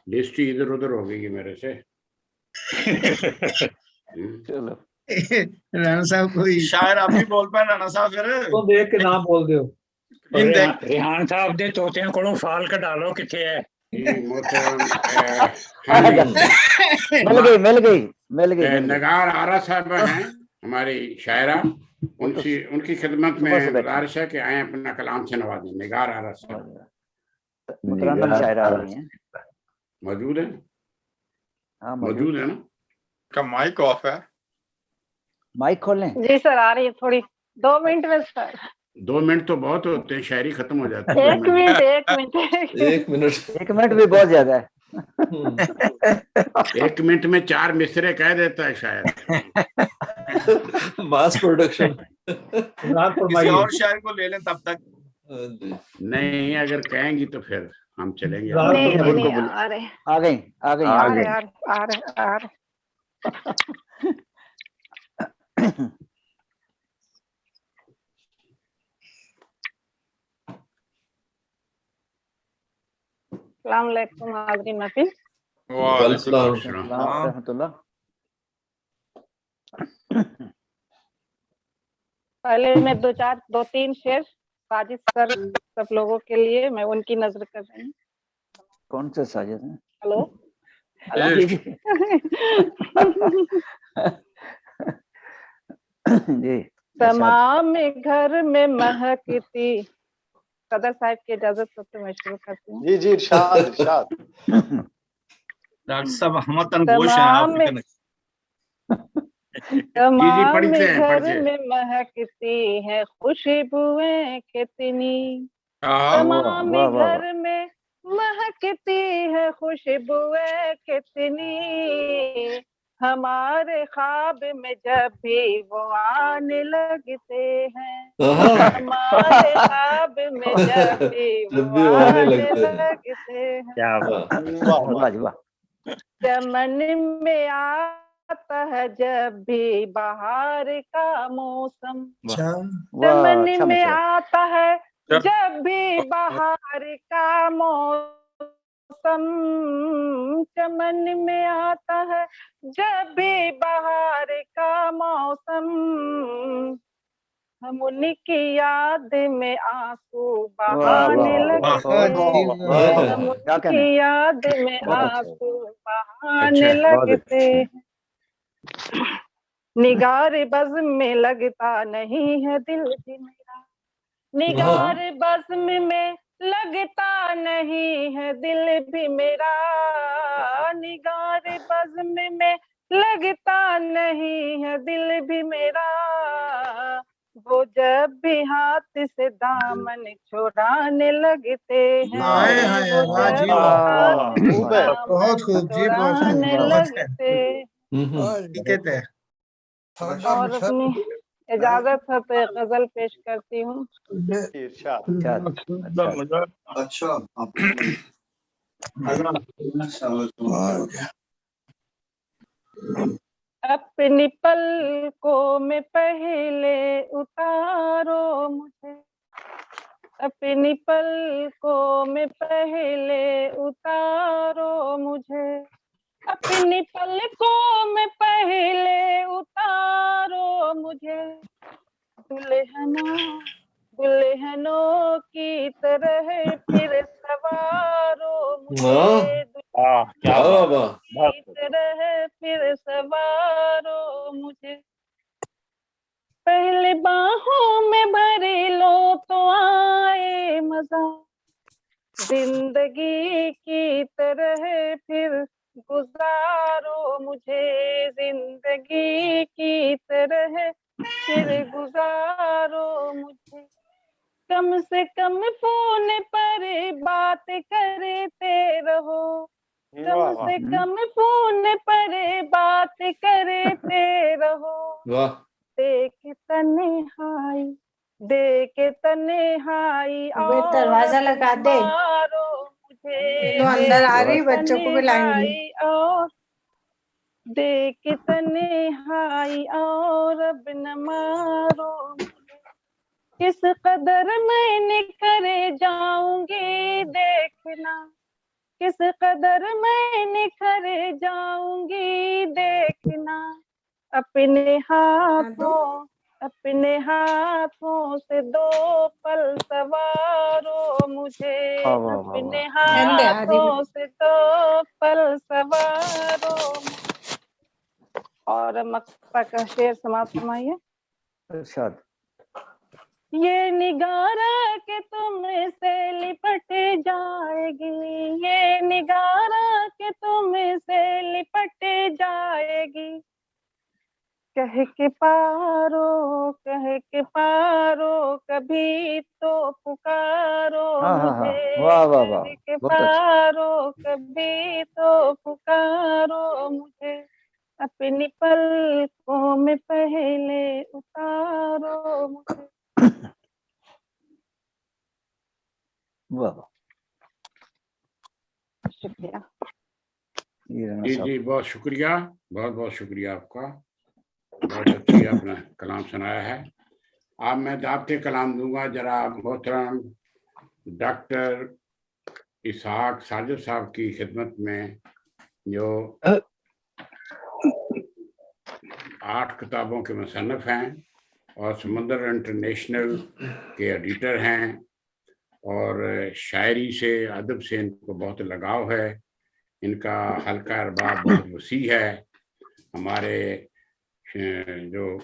List इधर उधर हो गई मेरे से। चलो राणा साहब कोई शायर आप भी बोल पाए राणा साहब फिर तो देख के ना बोल दियो। रेहान साहब दे तोते को फाल के डालो किथे है मोहतरम मिल गई नगार आरा साहब हैं हमारी शायरा, उनकी खिदमत में गुजारिश है कि आए अपना कलाम से नवाजें। निगार आरा साहब मुतरन्नम शायरा आ रही हैं, मौजूद है? हाँ मौजूद है ना? का माइक ऑफ है, माइक खोल लें। जी सर आ रही है, थोड़ी 2 मिनट में सर। 2 मिनट तो बहुत होते हैं, शायरी खत्म हो जाती है। 1 मिनट 1 मिनट 1 मिनट भी बहुत ज्यादा है। 1 मिनट में 4 मिसरे कह देता है शायर। Mass production. किसी और शायर को ले लें तब तक। नहीं, अगर कहेंगी तो फिर हम चलेंगे। नहीं आ रहे आ गई। अस्सलाम वालेकुम हाज़रीन महफिल। रहमतुल्लाह। पहले मैं 2-3 शेर साजिद सर सब लोगों के लिए मैं उनकी नजर कर रही हूँ। कौन से साजिद हैं? हेलो जी। तमाम घर में महकती, सदर साहब की इजाजत से मैं शुरू करती हूँ। जी इरशाद डॉक्टर साहब हम तनगोश हैं आप। तमाम घर में महकती है खुशबुएं कितनी, तमाम घर में महकती है खुशबुएं कितनी, हमारे ख्वाब में जब भी वो आने लगते हैं, हमारे ख्वाब में जब भी वो आने लगते हैं, चमन में आता है जब भी बाहर का मौसम, चमन में आता है जब भी बाहर का मौसम, चमन में आता है जब भी बाहर का मौसम, हम उनकी याद में आंसू बहाने लगते हैं, हम उनकी याद में आंसू बहाने लगते हैं, निगार बज़्म में लगता नहीं है दिल भी मेरा, निगार बज़्म में लगता नहीं है दिल भी मेरा, निगार बज़्म में लगता नहीं है दिल भी मेरा, वो जब भी हाथ से दामन छुड़ाने लगते हैं, वो जब भी हाथ से दामन छुड़ाने लगते हैं। और अपनी इजाजत है तो एक गजल पेश करती हूँ। अच्छा अपनी पलकों में पहले उतारो मुझे, अपनी पलकों में पहले उतारो मुझे, अपनी पलकों में पहले उतारो मुझे, दुल्हनों की तरह फिर सवारो मुझे, की तरह फिर सवारो मुझे, पहले बाहों में भरी लो तो आए मजा, जिंदगी की तरह फिर गुजारो मुझे, जिंदगी की तरह फिर गुजारो मुझे, कम से कम फोन पर बात करते रहो, कम से कम फोन पर बात करते रहो, देख तन्हाई और दरवाजा लगा दे मुझे, तो अंदर आ रही, बच्चों को भी लाएंगे। और देख तन्हाई और अब न मारो, किस कदर मैंने करे जाऊंगी देखना, किस कदर मैं निखर जाऊंगी देखना, अपने हाथों से 2 पल सवारो मुझे, अपने हाथों से 2 पल सवारो। और मक्ता का शेर समाप्त फरमाइए। इरशाद। ये निगारा के तुमसे लिपट जाएगी, ये निगारा के तुमसे लिपट जाएगी, कह के पारो कभी तो पुकारो मुझे, कह के पारो कभी तो पुकारो मुझे, अपनी पलकों में पहले उतारो मुझे। वाह, शुक्रिया जी, बहुत शुक्रिया, बहुत बहुत शुक्रिया आपका, बहुत अच्छी आपने कलाम सुनाया है। अब मैं दावते कलाम दूंगा जरा मोहतरम डॉक्टर इसहाक साजिद साहब की खिदमत में, जो 8 किताबों के मुसन्निफ हैं और समंदर इंटरनेशनल के एडिटर हैं, और शायरी से, अदब से इनको बहुत लगाव है, इनका हल्का अरबाब बहुत वसी है। हमारे जो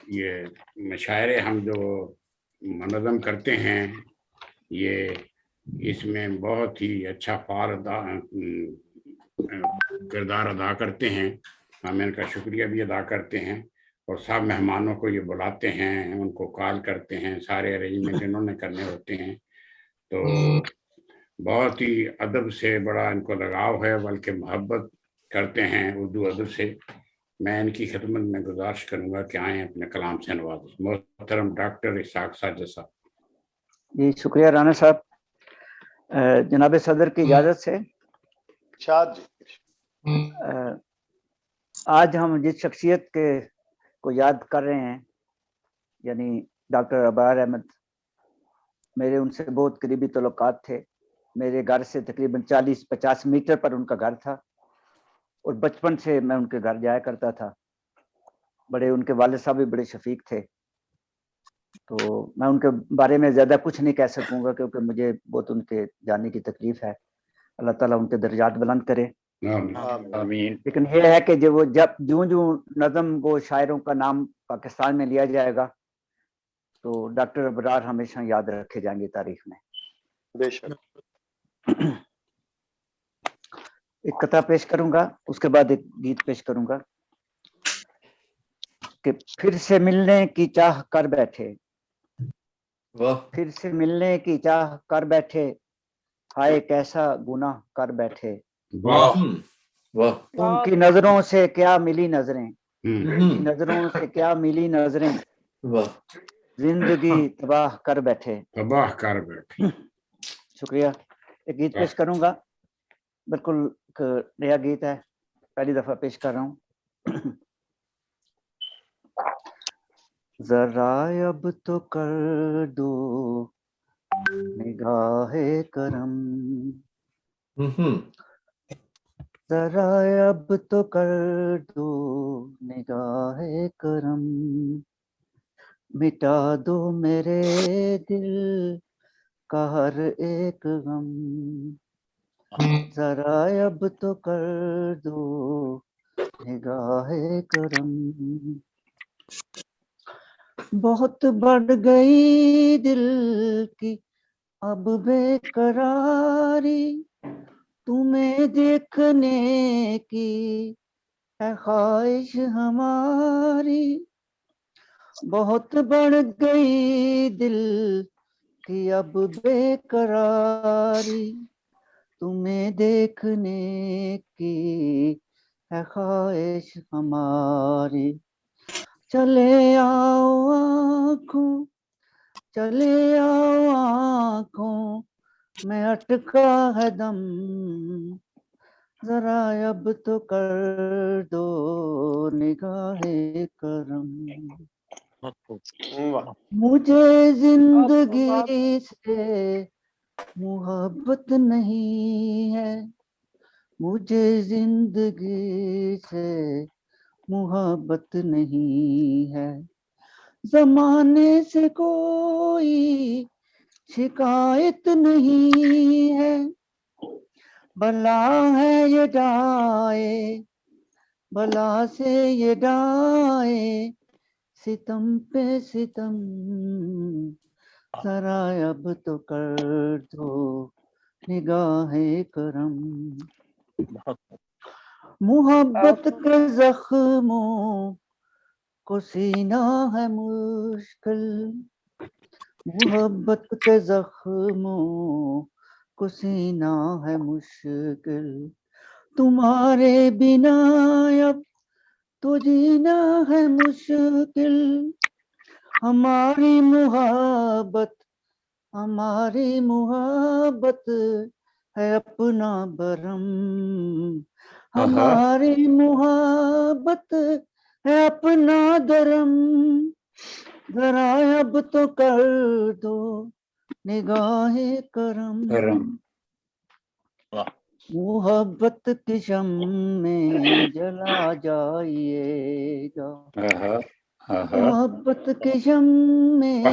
ये मशायरे हम जो मुनज़्ज़म करते हैं, ये इसमें बहुत ही अच्छा किरदार अदा करते हैं। हम इनका शुक्रिया भी अदा करते हैं, और सब मेहमानों को ये बुलाते हैं, उनको कॉल करते हैं, सारे अरेंजमेंट इन्होंने करने होते हैं। तो बहुत ही अदब से बड़ा इनको लगाव है, बल्कि मोहब्बत करते हैं उर्दू अदब से। मैं इनकी खिदमत में गुजारिश करूंगा कि आए अपने कलाम से नवाजें। मोहतरम डॉक्टर इसहाक साजिद साहब। जी शुक्रिया राना साहब। जनाब सदर की इजाजत से आज हम जिस शख्सियत को याद कर रहे हैं, यानी डॉक्टर अबरार अहमद, मेरे उनसे बहुत करीबी तल्लुकात थे। मेरे घर से तकरीबन 40-50 मीटर पर उनका घर था, और बचपन से मैं उनके घर जाया करता था। बड़े उनके वालिद साहब भी बड़े शफीक थे, तो मैं उनके बारे में ज़्यादा कुछ नहीं कह सकूंगा, क्योंकि मुझे बहुत उनके जाने की तकलीफ है। अल्लाह ताला उनके दर्जात बुलंद करे, आमीन। लेकिन ये है कि जब जो नज़म वो शायरों का नाम पाकिस्तान में लिया जाएगा, तो डॉक्टर अबरार हमेशा याद रखे जाएंगे तारीख में। बेशक। एक कथा पेश करूंगा, उसके बाद एक गीत पेश करूंगा। कि फिर से मिलने की चाह कर बैठे, फिर से मिलने की चाह कर बैठे, हाय कैसा गुनाह कर बैठे। उनकी नजरों से क्या मिली नजरें, उनकी नजरों से क्या मिली नजरें, जिंदगी तबाह कर बैठे। शुक्रिया। एक गीत पेश करूंगा, बिल्कुल नया गीत है, पहली दफा पेश कर रहा हूँ। जरा अब तो कर दो निगाहे करम, जरा अब तो कर दो निगाहे करम, मिटा दो मेरे दिल का हर एक गम, जरा अब तो कर दो निगाहे करम। बहुत बढ़ गई दिल की अब बेकरारी, तुम्हें देखने की है ख्वाहिश हमारी। बहुत बढ़ गई दिल की अब बेकरारी, तुम्हें देखने की है ख्वाहिश हमारी। चले आओ आँखों, चले आओ आँखों में अटका है दम, जरा अब तो कर दो निगाहे करम। मुझे जिंदगी से محبت نہیں ہے مجھے زندگی سے، محبت نہیں ہے زمانے سے کوئی شکایت نہیں ہے، بلا ہے یہ ڈائے بلا سے یہ ڈائے، ستم پہ ستم، ذرا اب تو کر دو نگاہ کرم، محبت کے زخموں کو سینا ہے مشکل، محبت کے زخموں کو سینا ہے مشکل، تمہارے بنا اب تو جینا ہے مشکل، ہماری محبت ہے اپنا برم، ہماری محبت ہے اپنا درم، ذرا اب تو کر دو نگاہ کرم، محبت کی شمع جلا جائیے گا، محبت کی شمع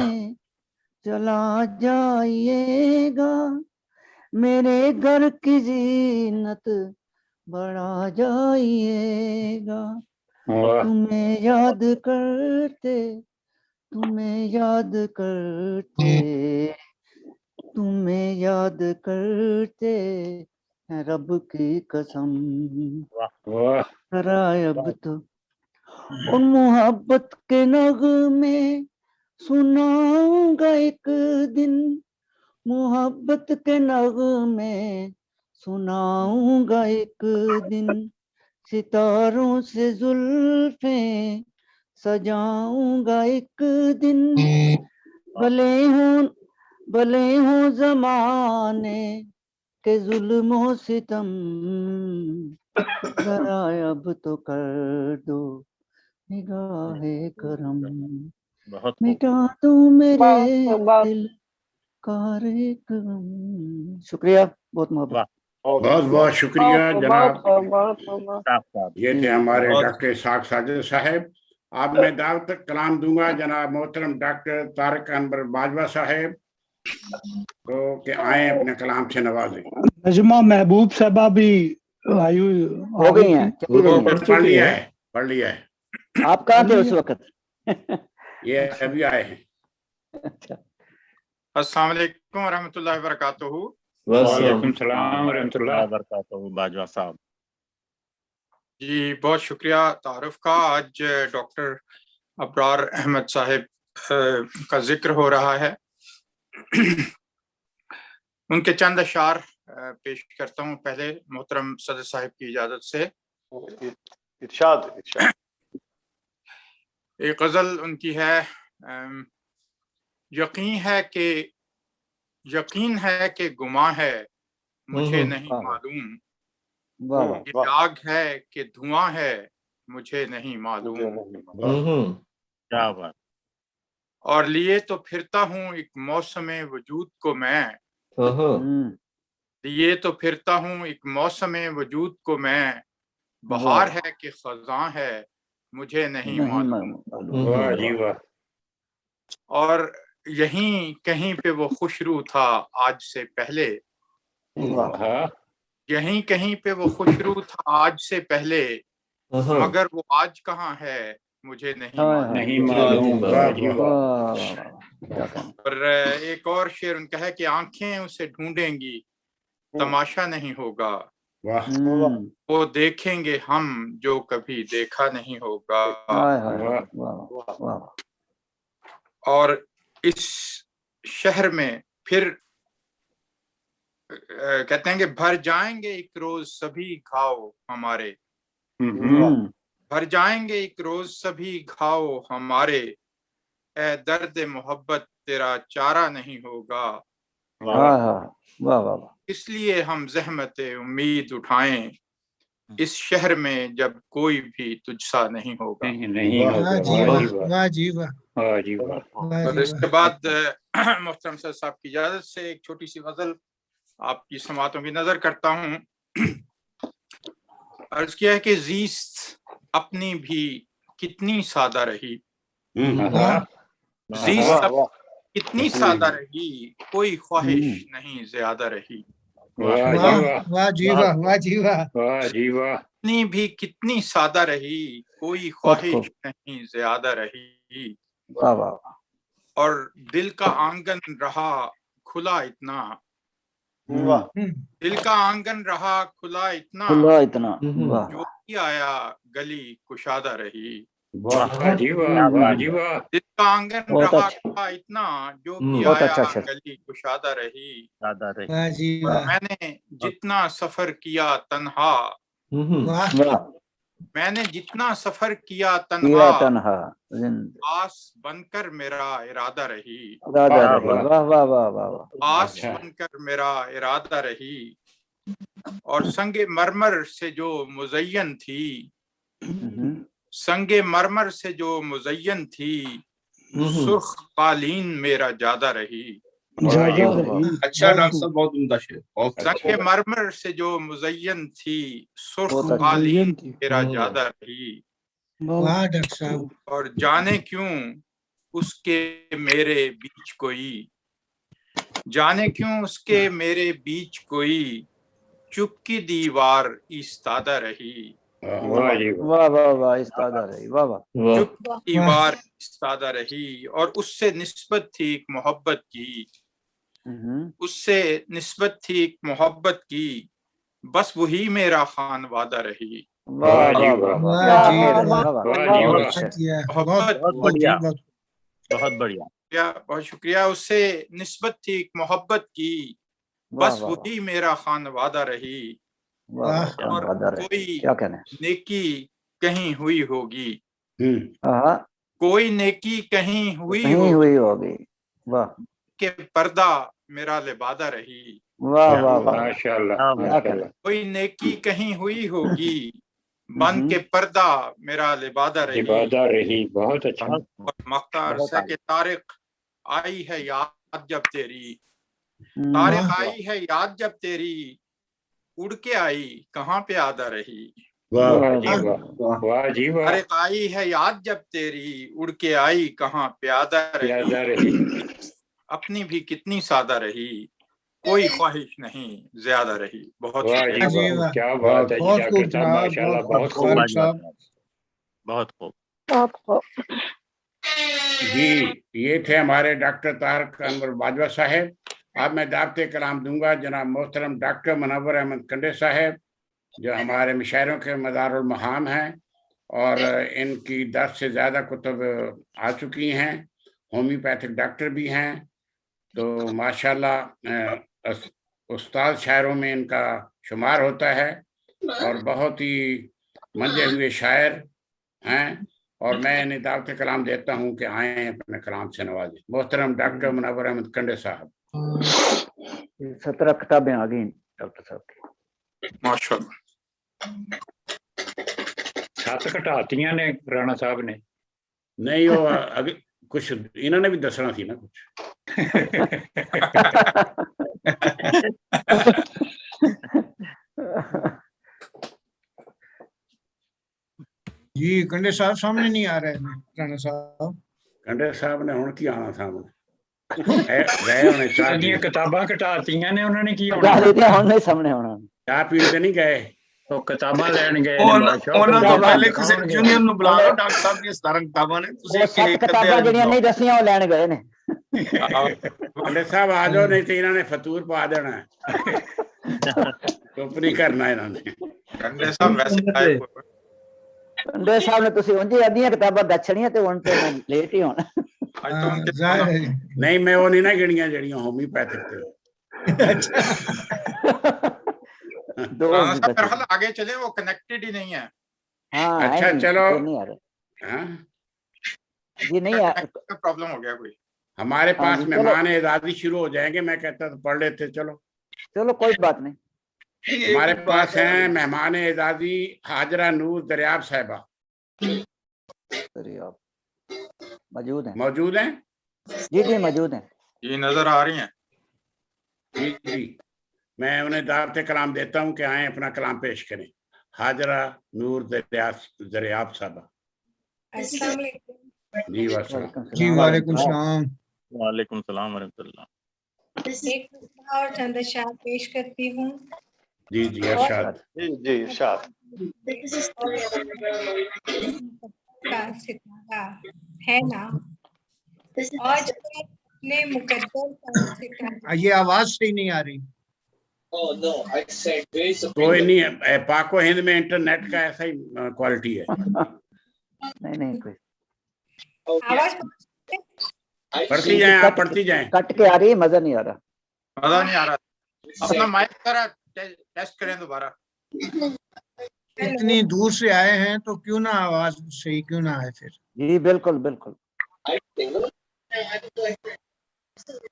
جلا جائیے گا، میرے گھر کی زینت بڑھا جائیے گا، تمہیں یاد کرتے تمہیں یاد کرتے تمہیں یاد کرتے ہیں رب کی قسم، ذرا اب تو ان محبت کے نغمے سناؤں گا ایک دن، محبت کے نغمے سناؤں گا ایک دن، ستاروں سے زلفیں سجاؤں گا ایک دن، بھلے ہوں زمانے کے ظلم و ستم، ذرا اب تو کر دو نگاہ کرم، مٹا دو میرے دل کا ایک غم۔ شکریہ، بہت محبت۔ بہت بہت شکریہ جناب، بہت یہ تھے ہمارے ڈاکٹر اسحاق ساجد صاحب۔ اب میں دعوت کلام دوں گا جناب محترم ڈاکٹر طارق انور باجوہ صاحب کو کہ آئیں اپنے کلام سے نوازیں۔ نجمہ محبوب صاحبہ بھی آئی ہوئی ہو گئی ہیں، چلی گئی ہیں۔ پڑھ لیا ہے۔ آپ کہاں تھے اس وقت؟ یہ ابھی آئے ہیں۔ السلام علیکم ورحمۃ اللہ وبرکاتہ۔ وعلیکم السلام ورحمۃ اللہ وبرکاتہ باجوہ صاحب۔ جی بہت شکریہ تعارف کا۔ آج ڈاکٹر ابرار احمد صاحب کا ذکر ہو رہا ہے، ان کے چند اشعار پیش کرتا ہوں پہلے محترم صدر صاحب کی اجازت سے۔ ارشاد۔ ایک غزل ان کی ہے، یقین ہے کہ گماں ہے مجھے نہیں معلوم، یہ آگ ہے کہ دھواں ہے مجھے نہیں معلوم، کیا بات۔ اور لیے تو پھرتا ہوں ایک موسم وجود کو میں، لیے تو پھرتا ہوں ایک موسم وجود کو میں، بہار ہے کہ خزاں ہے مجھے نہیں معلوم، واہ جی واہ۔ اور یہیں کہیں پہ وہ خوشرو تھا آج سے پہلے، یہیں کہیں پہ وہ خوشرو تھا آج سے پہلے، مگر وہ آج کہاں ہے مجھے نہیں معلوم۔ اور ایک اور شعر ان کا ہے کہ آنکھیں اسے ڈھونڈیں گی تماشا نہیں ہوگا، وہ دیکھیں گے ہم جو کبھی دیکھا نہیں ہوگا، اور اس شہر میں پھر کہتے ہیں کہ بھر جائیں گے ایک روز سبھی گھاؤ ہمارے، بھر جائیں گے ایک روز سبھی گھاؤ ہمارے، اے درد محبت تیرا چارہ نہیں ہوگا، اس لیے ہم زحمت امید اٹھائیں اس شہر میں جب کوئی بھی تجھ سا نہیں ہوگا۔ واہ جی واہ، واہ جی واہ۔ वाह जी वाह वाह और जी इसके बाद मोहतरम सर साहब की इजाजत से एक छोटी सी गजल आपकी समातों की नजर करता हूँ। अर्ज किया है कि जीस्त अपनी भी कितनी सादा रही, वाह जीस्त वाह कितनी सादा रही, कोई ख्वाहिश नहीं ज्यादा रही। वाह जी वाह वाह वाह जी वाह वाह जी वाह वाह जी वाह अपनी भी कितनी सादा रही, कोई ख्वाहिश नहीं ज्यादा रही। वाह वाह और दिल का आंगन रहा खुला इतना, वाह दिल का आंगन रहा खुला इतना, खुला इतना वाह जो भी आया गली कुशादा रही। वाह जी वाह वाह जी वाह दिल का आंगन बहुत रहा अच्छा। खुला इतना, जो भी बहुत आया अच्छा शेर। गली कुशादा रही। वाह जी वाह मैंने जितना सफर किया तन्हा, वाह वाह मैंने जितना सफर किया किया तन्हा, तन्हा जिंदगी आस बनकर मेरा इरादा रही। राजा रही वाह वाह वाह वाह वाह आस अच्छा। बनकर मेरा इरादा रही। और संगे मरमर से जो मुज़य्यन थी, संगे मरमर से जो मुज़य्यन थी, सुर्ख कालीन मेरा ज्यादा रही। अच्छा डॉक्टर साहब, बहुत उम्दा शेर, बहुत संगे मरमर से जो मुज़य्यन थी, सुर्ख बहुत अच्छा। कालीन मेरा ज्यादा रही। वाह डॉक्टर साहब और जाने क्यों उसके मेरे बीच कोई, जाने क्यों उसके मेरे बीच कोई, चुप की दीवार इस्तादा रही। वाह जी वाह वाह वाह वाह इस्तादा रही वाह वाह चुप की दीवार इस्तादा रही। और उससे निस्बत थी एक मोहब्बत की, उससे निस्बत थी एक मोहब्बत की, बस वही मेरा खानवादा रही। वाह जी वाह वाह वाह जी वाह वाह वाह जी वाह वाह अच्छा। मोहब्बत बहुत बढ़िया शुक्रिया, बहुत शुक्रिया। उससे निस्बत थी एक मोहब्बत की, वाह बस वाह वही मेरा खानवादा रही। वाह वाह और वादा रही कोई क्या कहना है नेकी कहीं हुई होगी, हाँ कोई नेकी कहीं हुई कहीं होगी, हुई होगी वाह के पर्दा मेरा लिबादा रही। वाह वाह वाह माशाल्लाह क्या माशाल्लाह कहना कोई नेकी कहीं हुई होगी, बन के पर्दा मेरा लिबादा रही। इबादा रही बहुत अच्छा और मख्तार से के तारिक आई है याद जब तेरी, तारिक आई है याद जब तेरी, उड़ के आई कहाँ पे आदा रही। वाह जी वाह वाह जी वाह तारिक आई है याद जब तेरी, उड़ के आई कहाँ पे आदा प्यादा रही। रही अपनी भी कितनी सादा रही, कोई ख्वाहिश नहीं ज्यादा रही। बहुत वाह शुक्रिया। जी जी वाह वाह क्या बात है जी बहुत डॉक्टर खूब साहब जनाब माशाल्लाह बहुत बहुत खूब खूब फारूक साहब बहुत खूब बहुत खूब। जी, ये थे हमारे डॉक्टर तारक अनवर बाजवा साहब। अब मैं दावते कलाम दूंगा जनाब मोहतरम डॉक्टर मुनव्वर अहमद कंडे साहब, जो हमारे मुशायरों के मदारुल महाम हैं और इनकी 10 से ज़्यादा कुतुब आ चुकी हैं, होम्योपैथिक डॉक्टर भी हैं। तो माशाल्लाह उस्ताद शायरों में इनका शुमार होता है और बहुत ही मंजे हुए शायर हैं। और मैं इन्हें दावत कलाम देता हूँ कि आए अपने कलाम से नवाजें। मोहतरम डॉक्टर मुनव्वर अहमद कंडे साहब। 17 किताबें आ गई डॉक्टर साहब की माशाल्लाह। 7 घटातियां ने राणा साहब ने नहीं वो अगे कुछ इन्होंने भी दसना थी ना कुछ। जी कंडे साहब सामने नहीं आ रहे हैं राणा साहब कंडे साहब ने हुण की आना सामने गए होने चाह ਦੀਆਂ पीण ਕਿਤਾਬਾਂ ਘਟਾਤੀਆਂ ਨੇ ਉਹਨਾਂ ਨੇ ਕੀ क्या ਹੋਣਾ देते हैं ਹੁਣ नहीं सामने होना चाह पीण ते नहीं गए। ਉਹ ਕਿਤਾਬਾਂ ਲੈਣ ਗਏ ਨੇ ਉਹਨਾਂ ਬਾਦਸ਼ਾਹ ਉਹਨਾਂ ਤੋਂ ਪਹਿਲੇ ਕਿਸੇ ਦਿਖਾਉਣਗੇ। ਜੂਨੀਅਰ ਨੂੰ ਬੁਲਾ ਲਓ, ਡਾਕਟਰ ਸਾਹਿਬ ਦੀਆਂ 17 ਕਿਤਾਬਾਂ ਨੇ, ਤੁਸੀਂ वो 7 किताबां ਜਿਹੜੀਆਂ नहीं दसियां वो लैन गए ने कंडे साहब आ जाओ, नहीं तो इन्होंने फतूर पा देना है। चुप नहीं करना इन्होंने। कंडे साहब वैसे आए हुए हैं। कंडे साहब ने तुसी उंजी अद्धियां किताबां दस छड़ियां ते हुण ते मैं लेट ही होना आज तो उनके जाहिर है जी। नहीं मैं वो नहीं ना गिनियां जड़ियां होम्योपैथिक थे। दो राणा भी साहब बचे बहरहाल आगे चले, वो कनेक्टेड ही नहीं है। हाँ अच्छा, है नहीं, चलो। फिर नहीं आ रहे हाँ? जी नहीं आ प्रॉब्लम हो गया कोई। हमारे हाँ पास जी, चलो। मेहमान एजाजी शुरू हो जाएंगे। मैं कहता तो पढ़ लेते। चलो चलो कोई बात नहीं हमारे पास हैं मेहमान एजाजी हाजरा नूर दरियाब साहिबा। करिए आप موجود ہیں موجود ہیں؟ جی جی موجود ہیں. یہ نظر آ رہی ہیں. جی جی میں انہیں دعوت کلام دیتا ہوں کہ آئیں اپنا کلام پیش کریں. حاجرہ نور دریاب صاحبہ. السلام علیکم. جی وسلام. جی وعلیکم السلام. وعلیکم السلام ورحمۃ اللہ. ایک اور چند اشعار پیش کرتی ہوں. جی جی ارشاد. جی ارشاد. کا ستارہ ہے نا آج اپنے مقدر کا ستارہ. یہ آواز صحیح نہیں آ رہی. کوئی نہیں, پاک و ہند میں انٹرنیٹ کا ایسا ہی کوالٹی ہے. نہیں کوئی آواز پڑھتی جائیں, آپ پڑھتی جائیں. کٹ کے آ رہی ہے, مزہ نہیں آ رہا. مزہ نہیں آ رہا. اپنا مائک ذرا ٹیسٹ کریں دوبارہ. اتنی دور سے آئے ہیں تو کیوں نہ آواز صحیح کیوں نہ آئے پھر. جی بالکل بالکل.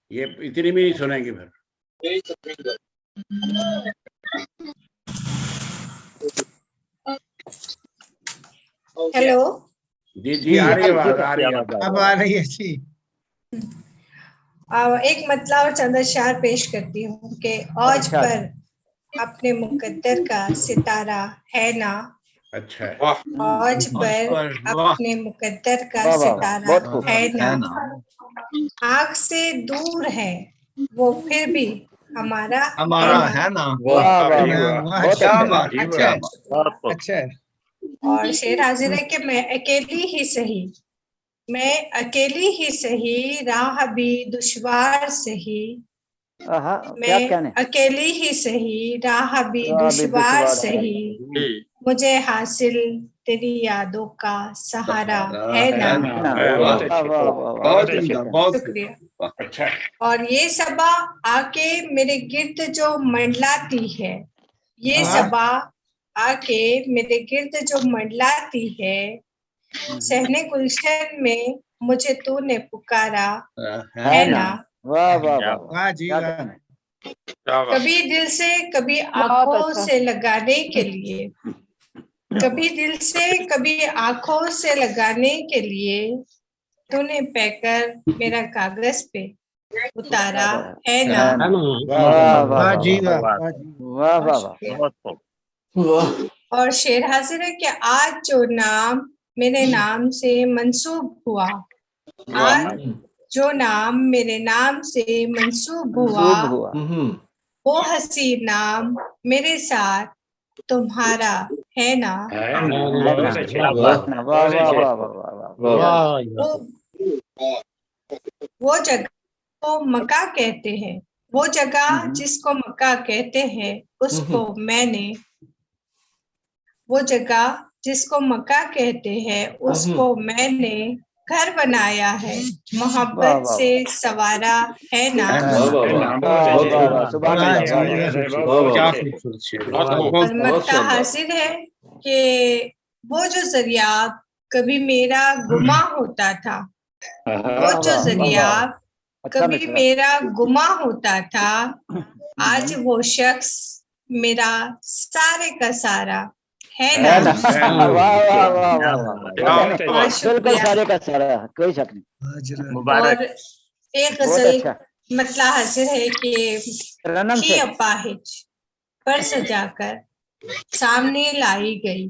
یہ اتنی بھی نہیں سنیں گی پھر. ہیلو. جی جی آ رہی ہے آواز, آ رہی ہے. اب آ رہی ہے. جی ایک مطلب اور چند اشعار پیش کرتی ہوں کہ آج پر اپنے مقدر کا ستارہ ہے نا. اچھا ہے. آج پر اپنے مقدر کا ستارہ ہے نا. آنکھ سے دور ہے وہ پھر بھی ہمارا ہے نا. اچھا ہے. اور شعر حاضر ہے کہ میں اکیلی ہی صحیح راہ بھی دشوار صحیح. میں اکیلی ہی صحیح راہ بھی دشوار صحیح. مجھے حاصل تیری یادوں کا سہارا ہے نا. شکریہ. اور یہ صبا آ کے میرے گرد جو منڈلاتی ہے, یہ صبا آ کے میرے گرد جو منڈلاتی ہے, صحنے گلشن میں مجھے تو نے پکارا ہے نا. کبھی دل سے کبھی آنکھوں سے لگانے کے لیے, کبھی دل سے کبھی آنکھوں سے لگانے کے لیے تو نے پہ کر میرا کاغذ پہ اتارا ہے نا. اور شعر حاضر ہے کہ آج جو نام میرے نام سے منسوب ہوا, آج جو نام میرے نام سے منسوب ہوا, وہ حسین نام میرے ساتھ تمہارا ہے نا. وہ جگہ کو مکہ کہتے ہیں, وہ جگہ جس کو مکہ کہتے ہیں اس کو میں نے, وہ جگہ جس کو مکہ کہتے ہیں اس کو میں نے گھر بنایا ہے, محبت سے سوارا ہے نا. اور مدح حاصل ہے کہ وہ جو ذریعہ کبھی میرا گماں ہوتا تھا, وہ جو ذریعہ کبھی میرا گماں ہوتا تھا, آج وہ شخص میرا سارے کا سارا ہے نا. اور ایک غزل مطلع حاضر ہے کہ کی اپاہج پر سجا کر سامنے لائی گئی,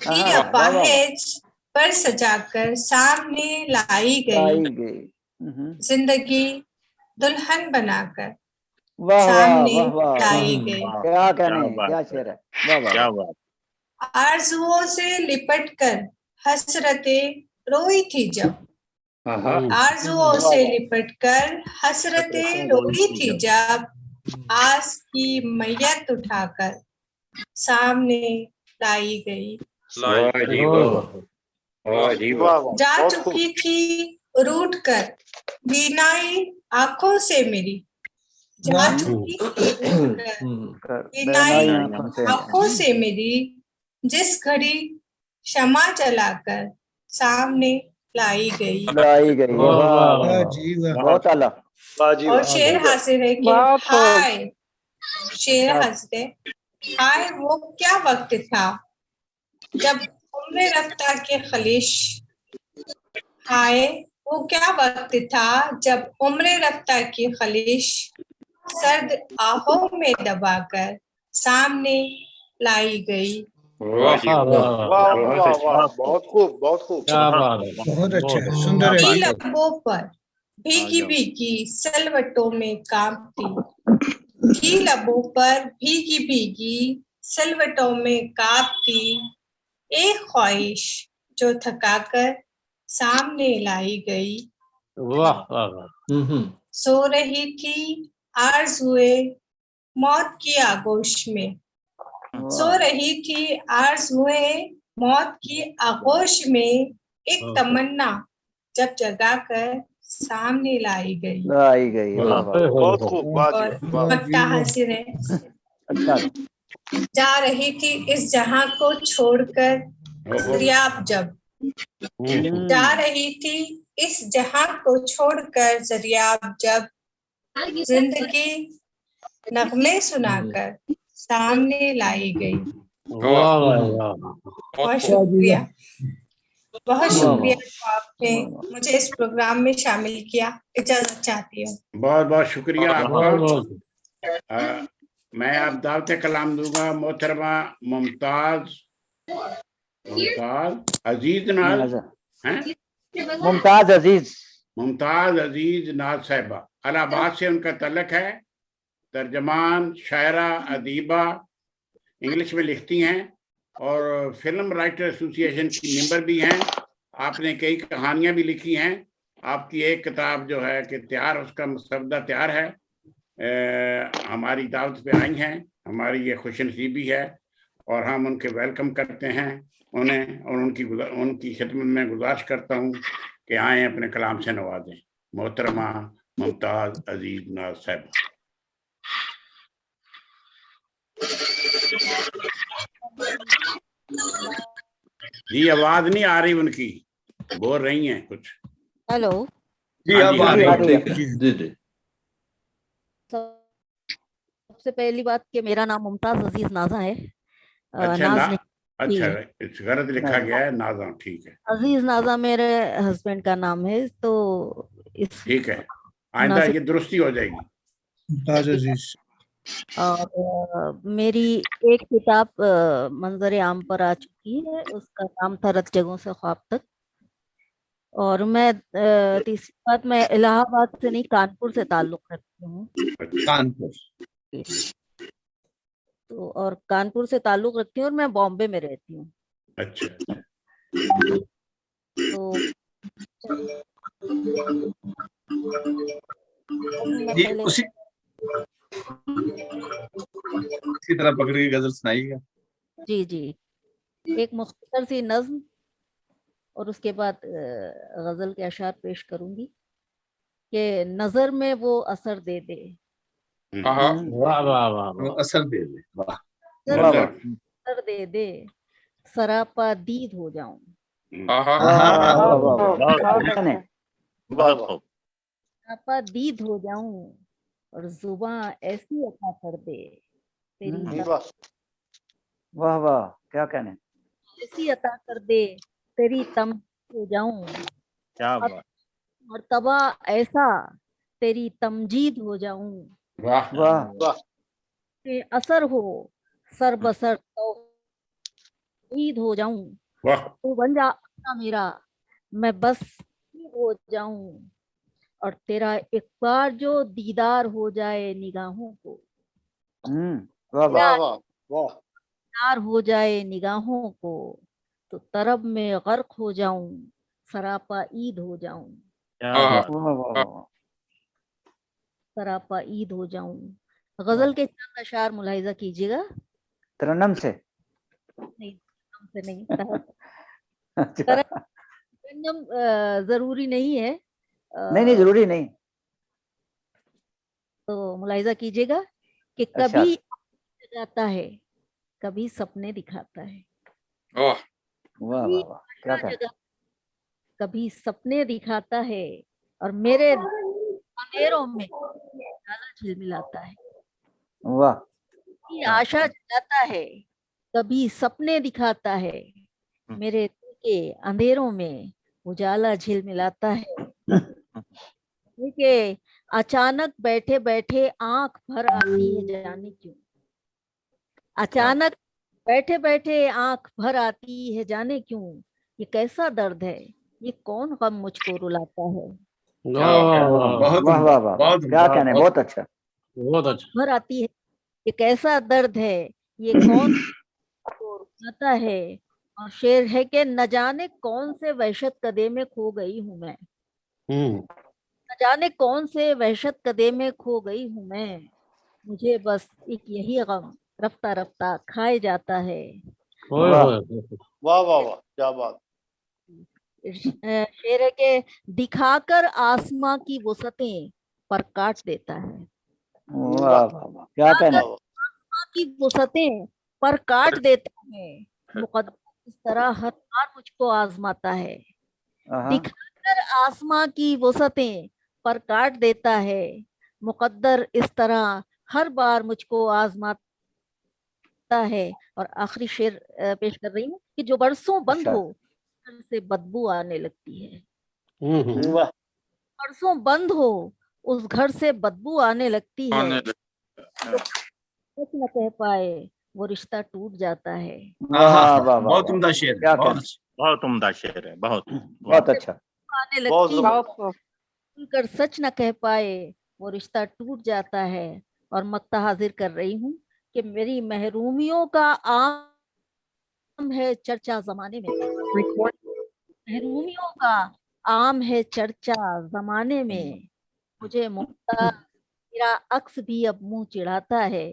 کی اپاہج پر سجا کر سامنے لائی گئی, زندگی دلہن بنا کر سامنے لائی گئی. آرزوؤں سے لپٹ کر حسرتیں روئی تھی جب, آرزوؤں سے لپٹ کر حسرتیں روئی تھی جب, آس کی میت اٹھا کر سامنے لائی گئی. جا چکی تھی روٹ کر بینائی آنکھوں سے میری, جا چکی تھی روٹ کر بینائی آنکھوں سے میری, جس گھڑی شمع جلا کر سامنے لائی گئی. اور شعر حاصل ہے کہ ہائے, شعر حاصل ہے ہائے وہ کیا وقت تھا جب عمر رفتہ کے خلیش हाय वो क्या वक्त था जब उम्र रफ्ता की खलिश सर्द आहों में दबाकर सामने लाई गई। वाह वाह वाह, बहुत खूब, बहुत खूब। बहुत अच्छा है, सुंदर है। की लबों पर भीगी भीगी सलवटों में कांपती, की लबों पर भीगी भीगी सलवटों में कांपती एक ख्वाहिश जो थकाकर सामने लाई गई। सो रही थी आरज़ुए मौत की आगोश में, सो रही थी आरज़ुए मौत की आगोश में एक तमन्ना जब जगाकर सामने लाई गई। बहुत खूब, वाह जी, और वाह। मक्ता हासिर है। अच्छा जा रही थी इस जहां को छोड़कर दरियाब जब, जा रही थी इस जहां को छोड़कर दरियाब जब, जिंदगी नगमे सुनाकर सामने लाई गई। बहुत शुक्रिया, बहुत शुक्रिया जो आपने मुझे इस प्रोग्राम में शामिल किया। इजाजत चाहती हूँ। बहुत बहुत शुक्रिया आपका। मैं आप दावत कलाम दूंगा मोहतरमा मुमताज अजीज नाज हैं, मुमताज अजीज नाज साहिबा। इलाहाबाद से उनका तल्लक है। तर्जमान, शायरा, अदीबा, इंग्लिश में लिखती हैं और फिल्म राइटर एसोसिएशन की मेंबर भी हैं। आपने कई कहानियां भी लिखी हैं। आपकी एक किताब जो है कि तैयार, उसका मसवदा तैयार है। हमारी दावत पे आई हैं, हमारी ये खुशनसीबी है और हम उनके वेलकम करते हैं उन्हें, और उनकी खिदमत में गुजारिश करता हूँ कि आए अपने कलाम से नवाजें। मोहतरमा मुमताज अजीज नाज साहब। जी आवाज नहीं आ रही उनकी, बोल रही हैं कुछ। हेलो जी अब आ रही है। जी सबसे पहली बात कि मेरा नाम मुमताज अजीज नाजा है। अच्छा नाज अच्छा, इस गलत लिखा गया है नाजा, ठीक है। अजीज नाजा मेरे हस्बैंड का नाम है, तो इस ठीक है, आइंदा ये दुरुस्ती हो जाएगी। मुमताज अजीज। और मेरी एक किताब मंजर आम पर आ चुकी है, उसका नाम था रत जगहों से ख्वाब तक। और मैं तीसरी बात, मैं इलाहाबाद से नहीं कानपुर से ताल्लुक रखती हूँ। कानपुर। तो और कानपुर से ताल्लुक रखती हूँ और मैं बॉम्बे में रहती हूँ। अच्छा तो जी उसी तरह पकड़ के गजल सुनाइएगा। जी जी, एक मुख्तसर सी नज्म और उसके बाद गजल के अशार पेश करूंगी कि नजर में वो असर दे दे। वाह वाह वाह, असर दे दे, वाह। असर दे दे, सरापा दीद हो जाऊं। सरापा दीद हो जाऊं और जुबान ऐसी अता कर दे तेरी, वाह वाह, क्या कहने, ऐसी अता कर दे तेरी तम हो जाऊं। क्या बात। मर्तबा ऐसा तेरी तमजीद हो जाऊं। वाह वाह वाह। के असर हो सर बसर तौहीद हो जाऊं। वाह। तू बन जा अपना मेरा, मैं बस हो जाऊं। और तेरा एक बार जो दीदार हो जाए निगाहों को, वाह वाह वाह, दीदार हो जाए निगाहों को, तो तरब में गर्क हो जाऊं, सरापा ईद हो जाऊं। सरापा ईद हो जाऊं। गजल के चंद अशार मुलाहिजा कीजिएगा। तरन्नम से नहीं, से नहीं, तरन्नम जरूरी नहीं है। नहीं जरूरी नहीं। तो मुलाहिजा कीजिएगा कि कभी जगाता है, कभी सपने दिखाता है। वाह वाह वाह, क्या कहना, कभी सपने दिखाता है और मेरे अंधेरों में उजाला झिलमिलाता है। वाह, आशा जगाता है, कभी सपने दिखाता है, मेरे दिल के अंधेरों में उजाला झिलमिलाता है कि अचानक बैठे बैठे आंख भर आती है जाने क्यों, अचानक बैठे बैठे आंख भर आती है जाने क्यों, ये कैसा दर्द है, ये कौन गम मुझको रुलाता है। बहुत वाह वाह वाह, बहुत क्या कहने, बहुत अच्छा। बहुत अच्छा। भर आती है, ये कैसा दर्द है, ये कौन को रुलाता है। और शेर है कि न जाने कौन से वहशत कदे में खो गई हूँ मैं, न जाने कौन से वहशत कदे में खो गई हूँ मैं, मुझे बस एक यही गम रफ्ता रफ्ता खाए जाता है। वाह वाह वाह वाह, क्या बात। शेर है कि दिखाकर आसमां की वसतें पर काट देता है, वाह वाह वाह, क्या कहने। आसमां की वसतें पर काट देता है, मुकद्दर इस तरह हर बार मुझको आजमाता है। दिखाकर आसमां की वसतें पर काट देता है, मुकद्दर इस तरह हर बार मुझको आजमाता है। और आखिरी शेर पेश कर रही हूँ कि जो बरसों बंद हो घर से बदबू आने लगती है, बरसों बंद हो उस घर से बदबू आने लगती है, कुछ न कह पाए वो रिश्ता टूट जाता है। बहुत उम्दा शेर है, बहुत उम्दा शेर है, बहुत अच्छा। आने लगती है, कर सच न कह पाए वो रिश्ता टूट जाता है। और मक्ता हाजिर कर रही हूँ कि मेरी महरूमियों का आम है चर्चा जमाने में, महरूमियों का आम है चर्चा जमाने में, मुझे मुमताज मेरा अक्स भी अब मुंह चिढ़ाता है।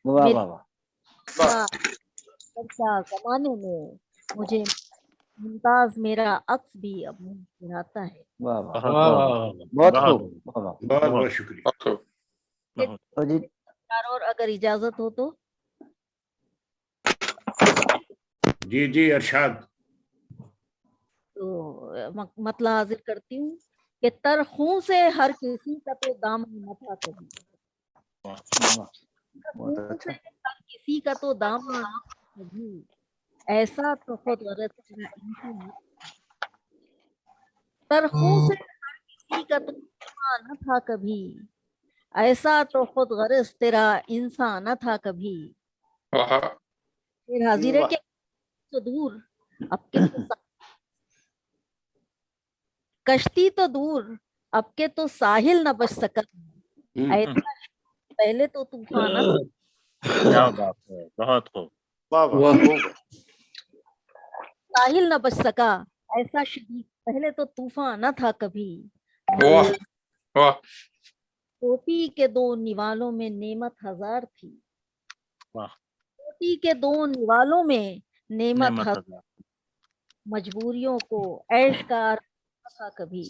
वाह वाह वाह, चर्चा जमाने में मुझे मुमताज मेरा अक्स भी अब मुंह चिढ़ाता है। वाह वाह, बहुत खूब, बहुत बहुत शुक्रिया। और अगर इजाजत हो तो जी जी अरशाद। तो मतला हाजिर करती हूँ कि तरखों से हर किसी का तो दामन न था कभी, हर किसी का तो दामन न था कभी, ऐसा तो खुद गरज तेरा इंसान, तरखों से हर किसी का तो दामन न था कभी, ऐसा तो खुद गरज तेरा इंसान न था कभी। फिर हाजिर है कि तो दूर अब के तो कश्ती तो दूर अब के तो साहिल न बच सका, ऐसा पहले तो तूफान न था, बहुत खूब, साहिल न बच सका, ऐसा शदीद पहले तो तूफान न था कभी। टोपी के दो निवालों में नेमत हजार थी, टोपी के दो निवालों में नेमत हजार, मजबूरियों को ऐश का था कभी,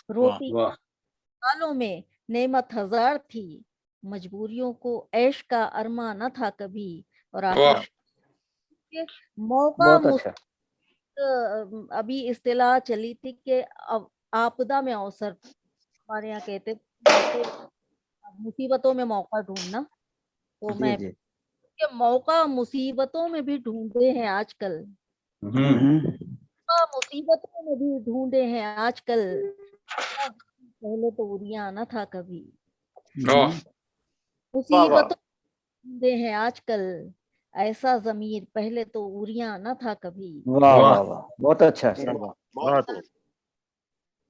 रोटी निवालों में नेमत हजार थी, मजबूरियों को ऐश का अरमा न था कभी। और आखिर मौका अभी इस्तिलाह चली थी कि आपदा में अवसर, हमारे यहाँ कहते मुसीबतों में मौका ढूंढना, तो मैं कि मौका मुसीबतों में भी ढूंढे हैं आजकल, मुसीबतों में भी ढूंढे हैं आजकल, पहले तो उरिया न था कभी, मुसीबतों ढूंढे हैं आजकल, ऐसा ज़मीर पहले तो उरिया न था कभी। वाह वाह वाह, बहुत अच्छा।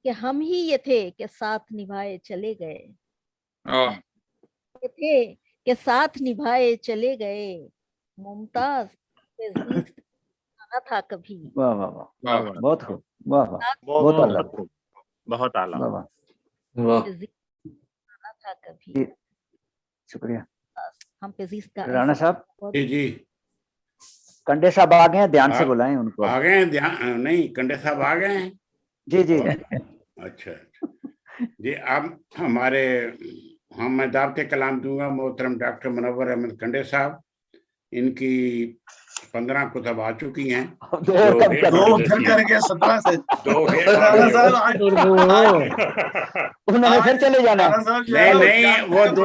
कि हम ही ये थे कि साथ निभाए चले गए, ये थे कि साथ निभाए चले गए, मुमताज न था कभी। वाह वाह वाह, बहुत खूब, वाह वाह, बहुत आला, बहुत आला, न था कभी। शुक्रिया। हम पे का राणा साहब। जी जी, कंडे साहब आ गए हैं, ध्यान से बुलाएं उनको। आ गए हैं, ध्यान नहीं, कंडे साहब आ गए हैं। जी जी। अच्छा जी, अब हमारे मैं दावते कलाम दूंगा मोहतरम डॉक्टर मुनव्वर अहमद कंडे साहब। इनकी 15 कुतब आ चुकी हैं, उन्होंने फिर चले जाना। नहीं वो दो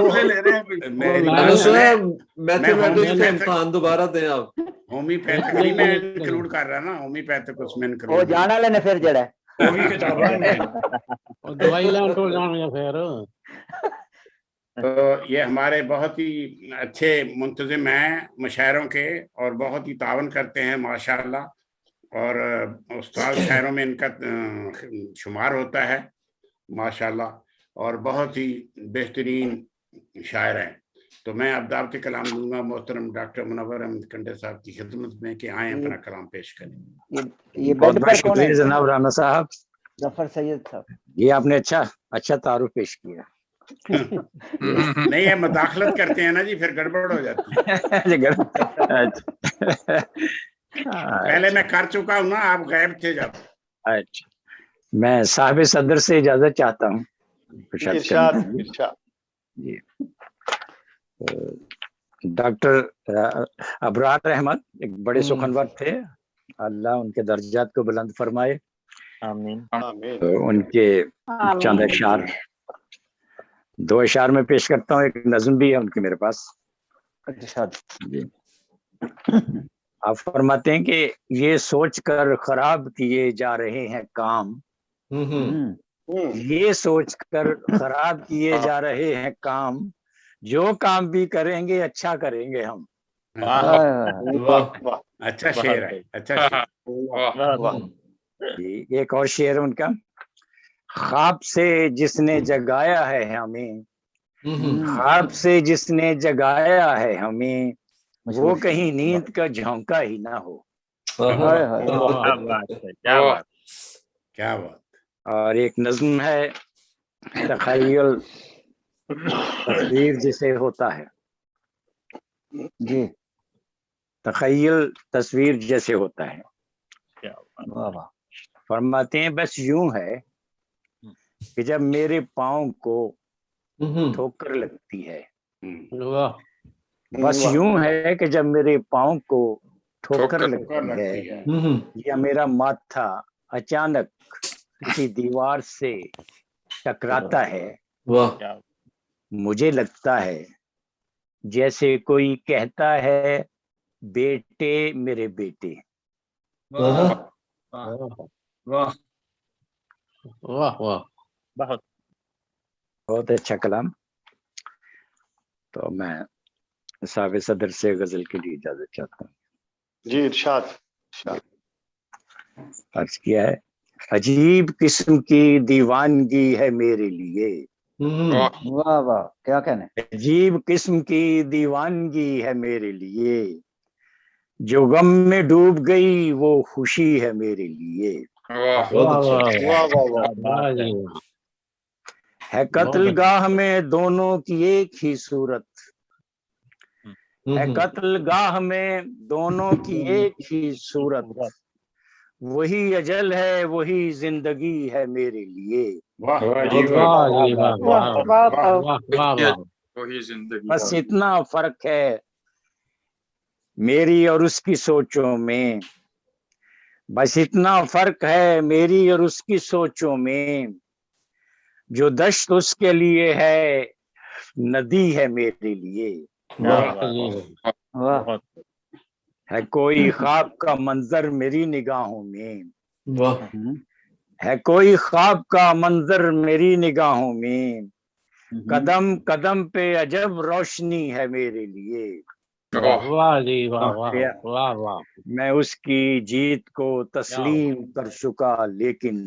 दोबारा दें आप। होम्योपैथिक नहीं मैं इंक्लूड कर रहा ना, होम्योपैथिक उसमें वो जाना लेने फिर जड़ा وہ بھی کتاباں نے دوائی لین ٹول جان گے پھر. تو یہ ہمارے بہت ہی اچھے منتظم ہیں مشاعروں کے اور بہت ہی تعاون کرتے ہیں ماشاءاللہ, اور استاد شاعروں میں ان کا شمار ہوتا ہے ماشاءاللہ, اور بہت ہی بہترین شاعر ہیں. تو میں اب دعوت کلام دوں گا محترم ڈاکٹر منور احمد کنڈے صاحب کی خدمت میں کہ آئیں اپنا کلام پیش کریں. یہ بیڈ پر کون ہے؟ جناب رانا صاحب. ظفر سید صاحب. یہ آپ نے اچھا تعارف پیش کیا. نہیں یہ مداخلت کرتے ہیں نا جی, پھر گڑبڑ ہو جاتی ہے. پہلے میں کر چکا ہوں نا, آپ غائب تھے جب. اچھا, میں صاحب صدر سے اجازت چاہتا ہوں. جی, ڈاکٹر ابرار احمد ایک بڑے سخنور تھے, اللہ ان کے درجات کو بلند فرمائے. آمین. ان کے چند اشعار, 2 اشعار میں پیش کرتا ہوں, ایک نظم بھی ہے ان کے میرے پاس. جی, آپ فرماتے ہیں کہ یہ سوچ کر خراب کیے جا رہے ہیں کام, یہ سوچ کر خراب کیے جا رہے ہیں کام, جو کام بھی کریں گے اچھا کریں گے ہم. اچھا شعر ہے, اچھا شعر. ایک اور شعر ان کا. خواب سے جس نے جگایا ہے ہمیں, خواب سے جس نے جگایا ہے ہمیں, وہ کہیں نیند کا جھونکا ہی نہ ہو. کیا بات. اور ایک نظم ہے, تخیل تصویر جسے ہوتا ہے. جی, تخیل تصویر جیسے ہوتا ہے. فرماتے ہیں بس یوں ہے کہ جب میرے پاؤں کو ٹھوکر لگتی ہے, بس یوں ہے کہ جب میرے پاؤں کو ٹھوکر لگتی ہے, یا میرا ماتھا اچانک کسی دیوار سے ٹکراتا ہے, مجھے لگتا ہے جیسے کوئی کہتا ہے بیٹے میرے بیٹے. بہت اچھا کلام. تو میں صاحب صدر سے غزل کے لیے اجازت چاہتا ہوں. جی ارشاد. عرض کیا ہے, عجیب قسم کی دیوانگی ہے میرے لیے. واہ واہ, کیا کہنے. عجیب قسم کی دیوانگی ہے میرے لیے, جو غم میں ڈوب گئی وہ خوشی ہے میرے لیے. ہے قتل گاہ میں دونوں کی ایک ہی صورت, ہے قتل گاہ میں دونوں کی ایک ہی صورت, وہی اجل ہے وہی زندگی ہے میرے لیے. بس اتنا فرق ہے میری اور اس کی سوچوں میں, بس اتنا فرق ہے میری اور اس کی سوچوں میں, جو دشت اس کے لیے ہے ندی ہے میرے لیے. ہے کوئی خواب کا منظر میری نگاہوں میں, ہے کوئی خواب کا منظر میری نگاہوں میں, قدم قدم پہ عجب روشنی ہے میرے لیے. میں اس کی جیت کو تسلیم کر چکا, لیکن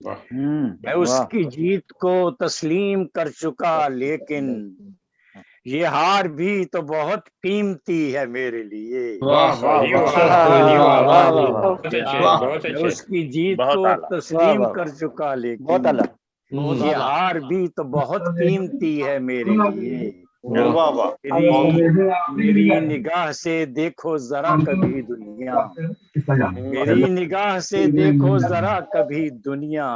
میں اس کی جیت کو تسلیم کر چکا, لیکن یہ ہار بھی تو بہت قیمتی ہے میرے لیے. اس کی جیت کو تسلیم کر چکا, لیکن یہ ہار بھی تو بہت قیمتی ہے میرے لیے. میری نگاہ سے دیکھو ذرا کبھی دنیا, میری نگاہ سے دیکھو ذرا کبھی دنیا,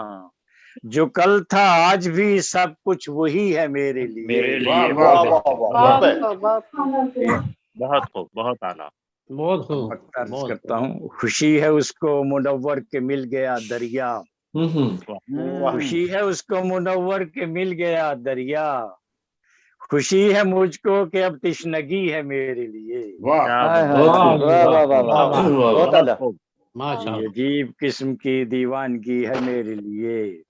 جو کل تھا آج بھی سب کچھ وہی ہے میرے لیے. بہت خوب, بہت اعلیٰ. عرض کرتا ہوں, خوشی ہے اس کو منور کے مل گیا دریا, خوشی ہے اس کو منور کے مل گیا دریا, خوشی ہے مجھ کو کہ اب تشنگی ہے میرے لیے. माशाल्लाह। अजीब किस्म की दीवानगी है मेरे लिए,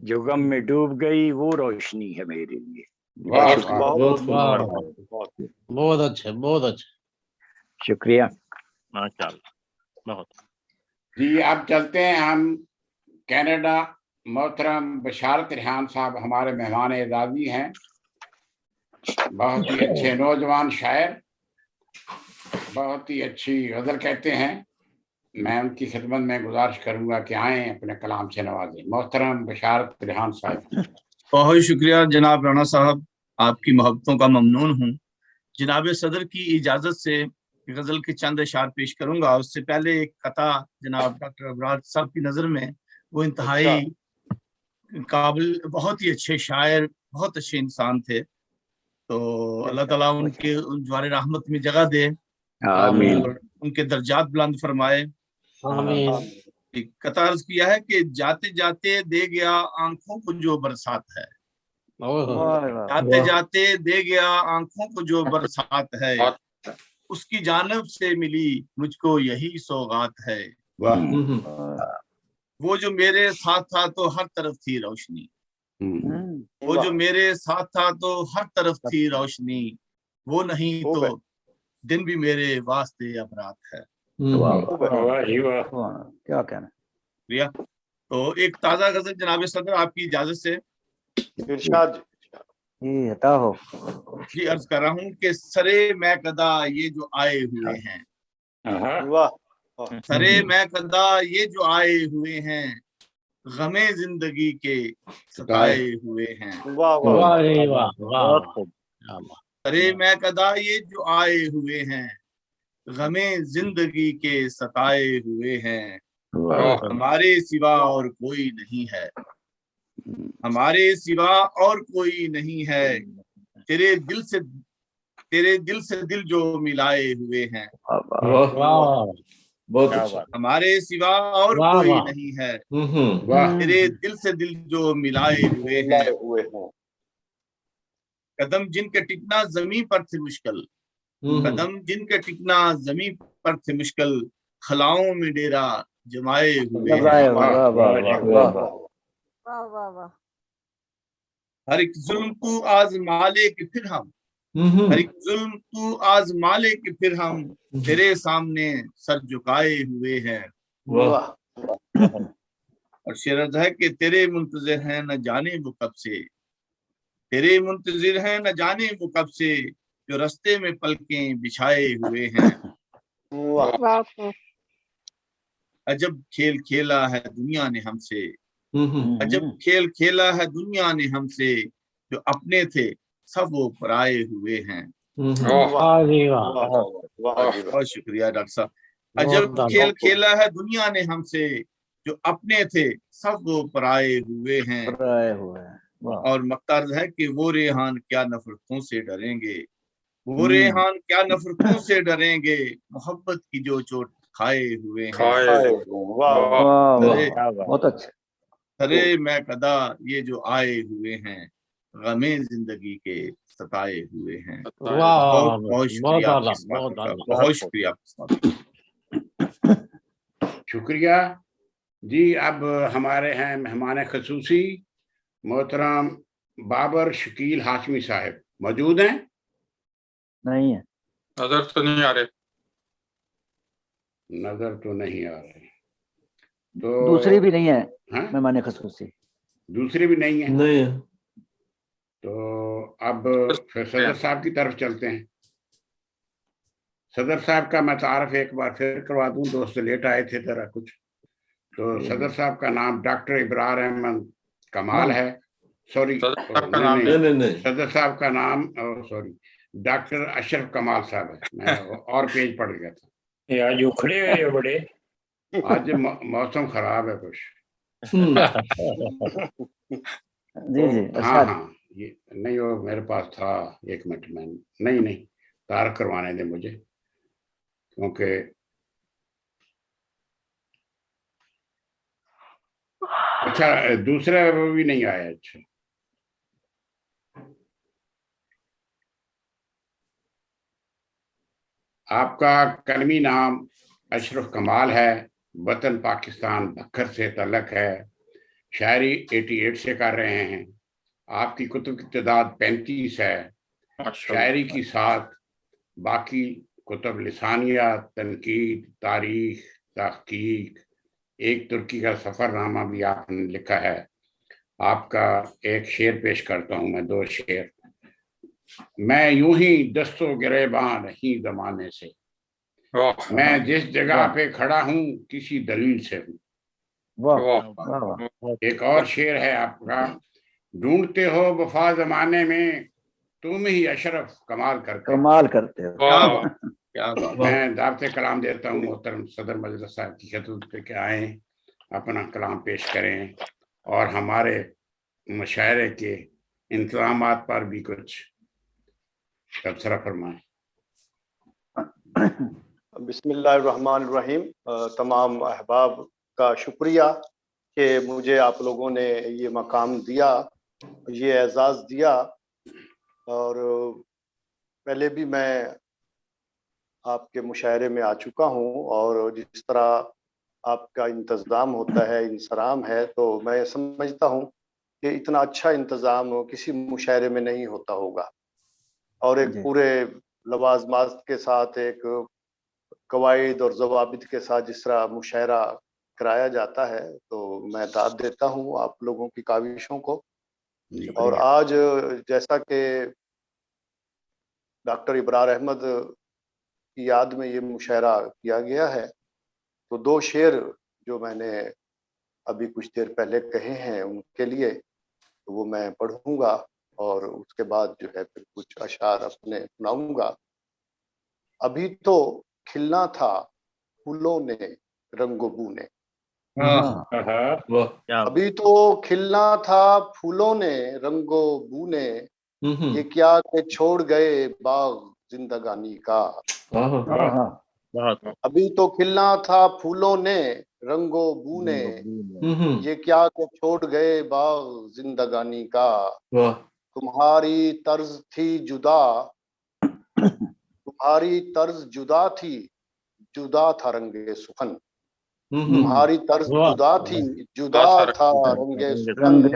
जो गम में डूब गई वो रोशनी है मेरे लिए। वाह बहुत बहुत अच्छे, बहुत अच्छे। शुक्रिया। माशाल्लाह, बहुत। जी अब चलते हैं हम कनाडा। मोहतरम बशारत रेहान साहब हमारे मेहमान एजाजी हैं, बहुत ही अच्छे नौजवान शायर, बहुत ही अच्छी गजल कहते हैं। मैं उनकी खिदमत में गुजारिश करूंगा कि आए अपने कलाम से नवाजें। मोहतरम बशारत रेहान साहब। बहुत शुक्रिया जनाब राणा साहब, आपकी मोहब्बतों का ममनून हूँ। जनाब सदर की इजाजत से गजल के चंद अशार पेश करूंगा। उससे पहले एक कथा जनाब डॉक्टर अबरार साहब की नजर में वो इंतहाई काबिल, बहुत ही अच्छे शायर, बहुत अच्छे इंसान थे। तो अल्लाह ताला उनके ज्वार रहमत में जगह दे आमीन। और उनके दर्जात बुलंद फरमाए। आमीन। एक कथा अर्ज किया है कि जाते जाते दे गया आंखों को जो बरसात है, जाते जाते दे गया आंखों को जो बरसात है, उसकी जानब से मिली मुझको यही सौगात है। वो जो मेरे साथ था तो हर तरफ थी रोशनी, वो जो मेरे साथ था तो हर तरफ थी रोशनी, वो नहीं तो दिन भी मेरे वास्ते अब रात है। क्या कहना। प्रिया, तो एक ताजा गजल जनाब सदर आपकी इजाजत से इरशाद जी हता हो। जी अर्ज कर रहा हूँ कि सरे मैं कदा ये जो आए हुए हैं, सरे मैं कदा ये जो आए हुए हैं, गमे जिंदगी के सताए हुए हैं। बहुत खूब। सरे मैं कदा ये जो आए हुए हैं, गमे जिंदगी के सताए हुए हैं। हमारे सिवा और कोई नहीं है, हमारे सिवा और कोई नहीं है, तेरे दिल से दिल जो मिलाए हुए हैं। बहुत अच्छा। हमारे सिवा और कोई नहीं है, तेरे दिल से दिल जो मिलाए हुए हैं। कदम जिनके टिकना जमीन पर थे मुश्किल, कदम जिनके टिकना जमीन पर थे मुश्किल, खलाओं में डेरा जमाए हुए हैं। हर एक जुल्म तू आज़मा ले कि फिर हम, हर एक जुल्म तू आज़मा ले कि फिर हम, तेरे सामने सर झुकाए हुए हैं। और शेर है कि तेरे मुंतजिर हैं न जाने वो कब से, तेरे मुंतजिर हैं न जाने वो कब से, जो रास्ते में पलकें बिछाए हुए हैं। अजब खेल खेला है दुनिया ने हमसे, अजब खेल खेला है दुनिया ने हमसे, जो अपने थे सब वो पराए हुए हैं। बहुत शुक्रिया डॉक्टर साहब। अजब खेल खेला है दुनिया ने हमसे, जो अपने थे सब वो पराए हुए हैं। और मक्तार है कि वो रेहान क्या नफरतों से डरेंगे, वो रेहान क्या नफरतों से डरेंगे, मोहब्बत की जो चोट खाए हुए हैं। बहुत अच्छा। सरे मैं कदा ये जो आए हुए हैं, गमे जिंदगी के सताए हुए हैं। बहुत बहुत शुक्रिया, बहुत शुक्रिया। शुक्रिया जी। अब हमारे हैं मेहमान खसूसी मोहतरम बाबर शकील हाशमी साहब, मौजूद हैं? नहीं है, नजर तो नहीं आ रहे, नजर तो नहीं आ रहे। तो दूसरी भी नहीं है मेहमान खसूसी, दूसरी भी नहीं है। नहीं है। तो अब फिर सदर साहब की तरफ चलते हैं। सदर साहब का मैं तारफ एक बार फिर करवा दूं, दोस्त लेट आए थे जरा कुछ। तो सदर साहब का नाम डॉक्टर इब्रार अहमद कमाल है। सॉरी, नहीं, सदर साहब का नाम सॉरी डॉक्टर अशरफ कमाल साहब है। मैं और पेज पढ़ गया था। आज उखड़े हुए हो बड़े। आज मौसम खराब है कुछ। जी जी। हाँ हाँ, ये नहीं, वो मेरे पास था, एक मिनट में नहीं तारक करवाने दे मुझे, क्योंकि अच्छा दूसरा भी नहीं आया। अच्छा, आपका कलमी नाम अशरफ कमाल है, वतन पाकिस्तान बखर से तलक है। शायरी 88 से कर रहे हैं। आपकी कुतुब की तादाद 35 है। शायरी की साथ बाकी कुतुब लिसानिया, तनकीद, तारीख, तहकीक, एक तुर्की का सफरनामा भी आपने लिखा है। आपका एक शेर पेश करता हूं मैं, 2 शेर। मैं यूं ही दस्तों गिरेबां नहीं जमाने से, मैं जिस जगह पे खड़ा हूं किसी दलील से हूं। एक और शेर है आपका, ढूंढते हो वफा जमाने में, तुम ही अशरफ कमाल करते हो। मैं दावत कलाम देता हूँ मोहतरम सदर मजलिस साहब की खिदमत पे कि आए, अपना कलाम पेश करें और हमारे मुशायरे के इंतजामात पर भी कुछ तबसरा फरमाएं। बिस्मिल्लाहिर्रहमानिर्रहीम। तमाम अहबाब का शुक्रिया कि मुझे आप लोगों ने ये मकाम दिया, ये एजाज़ दिया। और पहले भी मैं आपके मुशायरे में आ चुका हूँ और जिस तरह आपका इंतज़ाम होता है, इंसराम है, तो मैं समझता हूँ कि इतना अच्छा इंतज़ाम किसी मुशायरे में नहीं होता होगा। और एक पूरे लवाज़मात के साथ, एक कवायद और ज़वाबित के साथ जिस तरह मुशायरा कराया जाता है, तो मैं दाद देता हूँ आप लोगों की काविशों को। और आज जैसा कि डॉक्टर इब्रार अहमद की याद में ये मुशायरा किया गया है, तो 2 शेर जो मैंने अभी कुछ देर पहले कहे हैं उनके लिए, तो वो मैं पढ़ूंगा और उसके बाद जो है फिर कुछ अशार अपने सुनाऊंगा। अभी तो खिलना था फूलों ने रंगो बू ने, अभी तो खिलना था फूलों ने रंगो बू ने, ये क्या कि छोड़ गए बाग जिंदगानी का। अभी तो खिलना था फूलों ने रंगो बू ने, ये क्या कि छोड़ गए बाग जिंदगानी का। तुम्हारी तर्ज थी जुदा, तुम्हारी तर्ज जुदा थी, जुदा था रंगे सुखन। तुम्हारी तर्ज जुदा थी, जुदा था रंगे सुखन।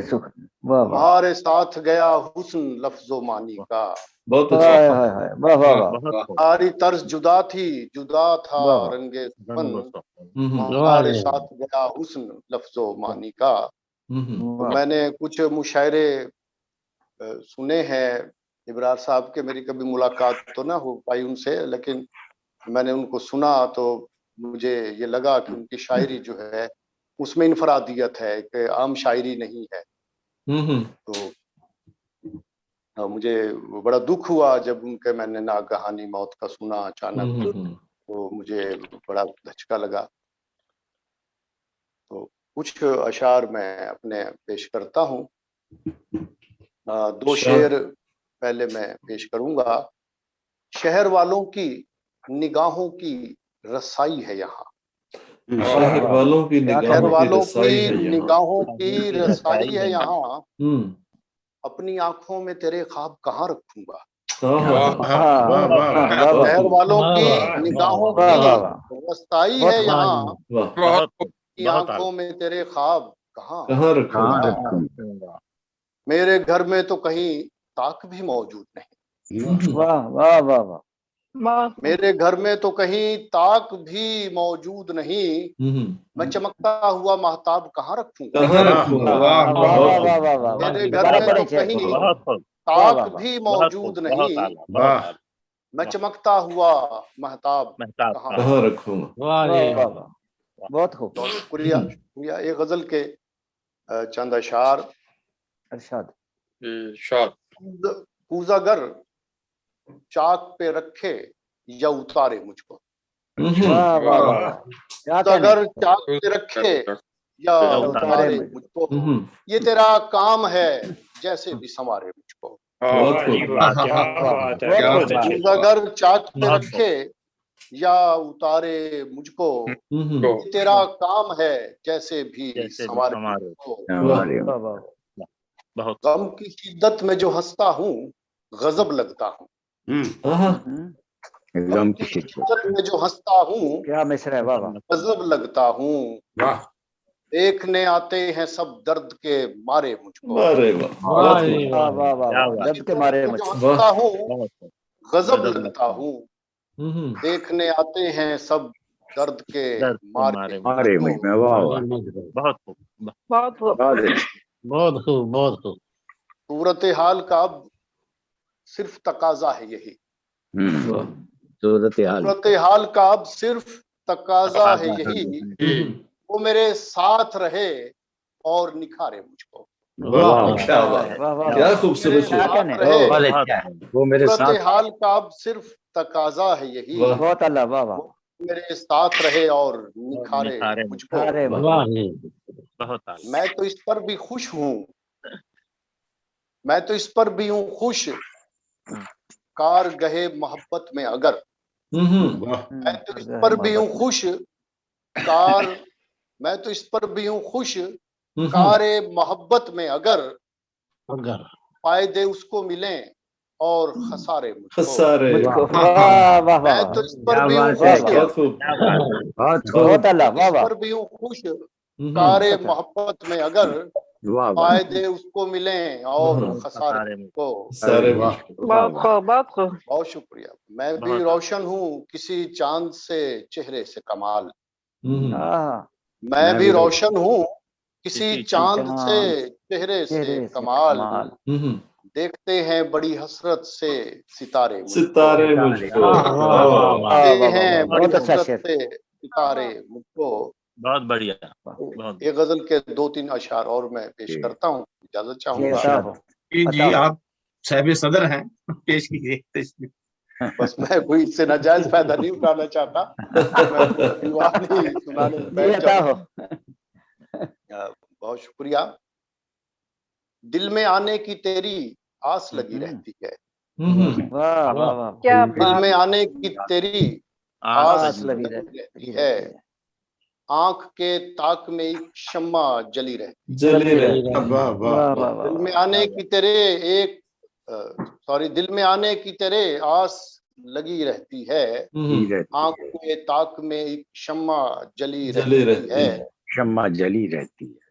तुम्हारे साथ गया हुस्न लफ्जो मानी का। तुम्हारी तर्ज जुदा थी, जुदा था रंगे सुखन। तुम्हारे साथ गया हुस्न लफ्जो मानी का। तो मैंने कुछ मुशायरे सुने हैं इब्रार साहब के, मेरी कभी मुलाकात तो ना हो पाई उनसे, लेकिन मैंने उनको सुना तो मुझे ये लगा कि उनकी शायरी जो है उसमें इनफरादियत है, कि आम शायरी नहीं है। तो मुझे बड़ा दुख हुआ जब उनके मैंने नागहानी मौत का सुना अचानक, तो मुझे बड़ा धचका लगा। तो कुछ अशार मैं अपने पेश करता हूँ। 2 शेर पहले मैं पेश करूंगा। शहर वालों की निगाहों की रसाई है यहाँ, शहर वालों की निगाहों की रसाई है यहाँ। अपनी आंखों में तेरे ख्वाब कहाँ रखूंगा। शहर वालों की निगाहों की रसाई है यहाँ, अपनी आंखों में तेरे ख्वाब कहाँ रखूंगा। मेरे घर में तो कहीं ताक भी मौजूद नहीं। वाह वाह वाह वाह। मेरे घर में तो कहीं ताक भी मौजूद नहीं, मैं चमकता हुआ महताब कहाँ रखूंगा। मेरे घर में तो कहीं ताक भी मौजूद नहीं, मैं चमकता हुआ महताब कहाँ रखूंगा। बहुत खूब, शुक्रिया शुक्रिया। एक गजल के चंद अशार। अरशाद। कूज़ागर चाक पे रखे या उतारे मुझको। कूज़ागर चाक पे रखे या उतारे मुझको, ये तेरा काम है जैसे भी संवारे मुझको। कूज़ागर चाक पे रखे या उतारे मुझको, ये तेरा काम है जैसे भी संवारे मुझको। गम की शिद्दत में जो हंसता हूँ गजब लगता हूँ, गम की शिद्दत में जो हंसता हूँ क्या मिसरा है, वाह वाह, गजब लगता हूँ, वाह, देखने आते हैं सब दर्द के मारे मुझको, अरे वाह, वाह रे वाह वाह, वाह वाह, क्या वाह, बात, दर्द के मारे में जो मुझको, हंसता हूँ बहुत खूब, गजब गजब लगता हूँ, देखने आते हैं सब दर्द के दर्द के मारे मारे मुझ मुझको। में, वाह वाह, बहुत खूब, बहुत खूब। बहुत अच्छे। बहुत खूब, बहुत खूब। सूरत हाल का अब सिर्फ तकाजा है यही, सूरत हाल सूरत हाल का अब सिर्फ तकाजा है यही, वो मेरे साथ रहे और निखारे मुझको। वाह, क्या वाह बात, वाह वाह, क्या वाह, खूबसूरत क्या शेर, कहने, बहुत अच्छा है, वो मेरे सूरत साथ हाल का अब सिर्फ तकाजा है यही, वाह, बहुत अल्लाह, वाह वाह, वो मेरे साथ रहे और निखारे निखारे मुझको। अरे वाह, वाह रे, बहुत आला। मैं तो इस पर भी खुश हूँ, मैं तो इस पर भी हूँ खुश, कार गहे मोहब्बत में अगर, वाह, मैं तो इस पर भी हूँ खुश, कार मैं तो इस पर भी हूँ खुश, कारे मोहब्बत में अगर अगर फायदे उसको मिले और खसारे मुझको। खसारे, मुझको, वाह वाह मैं वाह, तो इस पर क्या भी हूँ बात है, खुश, बहुत खूब, क्या बात है, बहुत बहुत खूब, अल्लाह, वाह इस वाह, पर भी हूँ खुश, कारे मोहब्बत में अगर वाह वाह, फायदे उसको मिले और खसारे खसारे मुझको। सारे वाह, बहुत खूब, बहुत खूब। बहुत शुक्रिया। मैं भी बहुत रोशन हूँ किसी चांद से चेहरे से कमाल, हाँ, मैं भी रोशन हूँ किसी किसी चांद चांद से चेहरे से चेहरे से कमाल, कमाल, देखते हैं बड़ी हसरत से सितारे मुझको, सितारे मुझको, वाह वाह वाह वाह, वाह देखते वाह वाह, हैं वाह, बड़ी बहुत अच्छा हसरत शेर, से सितारे मुझको। बहुत बढ़िया, बहुत ये गजल के 2-3 अशार और मैं पेश जी। करता हूँ, इजाजत जी चाहूंगा। अता हो, जी अता हो, आप साहिब सदर हैं, पेश कीजिए। बस मैं कोई इससे नाजायज फायदा नहीं उठाना चाहता, मैं दीवानी सुनाने जी बैठ अता जाऊं। हो, बहुत शुक्रिया। दिल में आने की तेरी आस लगी रहती है, वाह वाह वाह, क्या दिल बात, में आने की तेरी आस आस लगी लगी लगी रहती रहती है, आंख के ताक में एक शम्मा जली रहती है। जले जलती रहे, रहती, वाह वाह वाह वाह, वाह दिल में वाह, आने की तेरे एक दिल में आने की तेरे आस लगी रहती है, आंख के ताक में एक शम्मा जली जले रहती है, शम्मा जली रहती है,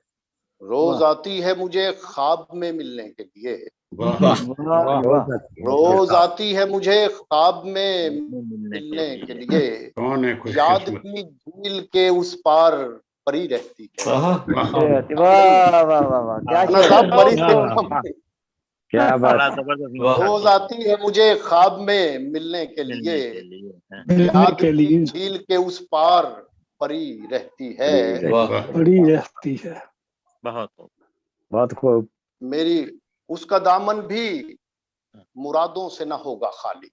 रोज आती है मुझे ख्वाब में मिलने के लिए, वाह, वाह वाह, रोज आती है मुझे ख्वाब में मिलने मिलने के लिए, कौन है याद खुशकिस्मत, की झील के उस पार परी रहती है। आहा, वाह, वाह वाह वाह वाह, क्या ना शेर साहब है, परी क्या से क्या बात बड़ा है, जबरदस्त वाह, रोज आती है मुझे ख्वाब में मिलने के लिए, मिलने के लिए हैं। याद की झील के उस पार परी रहती है। वाह, बड़ी रहती है, बहुत बहुत खूब, मेरी उसका दामन भी मुरादों से ना होगा खाली,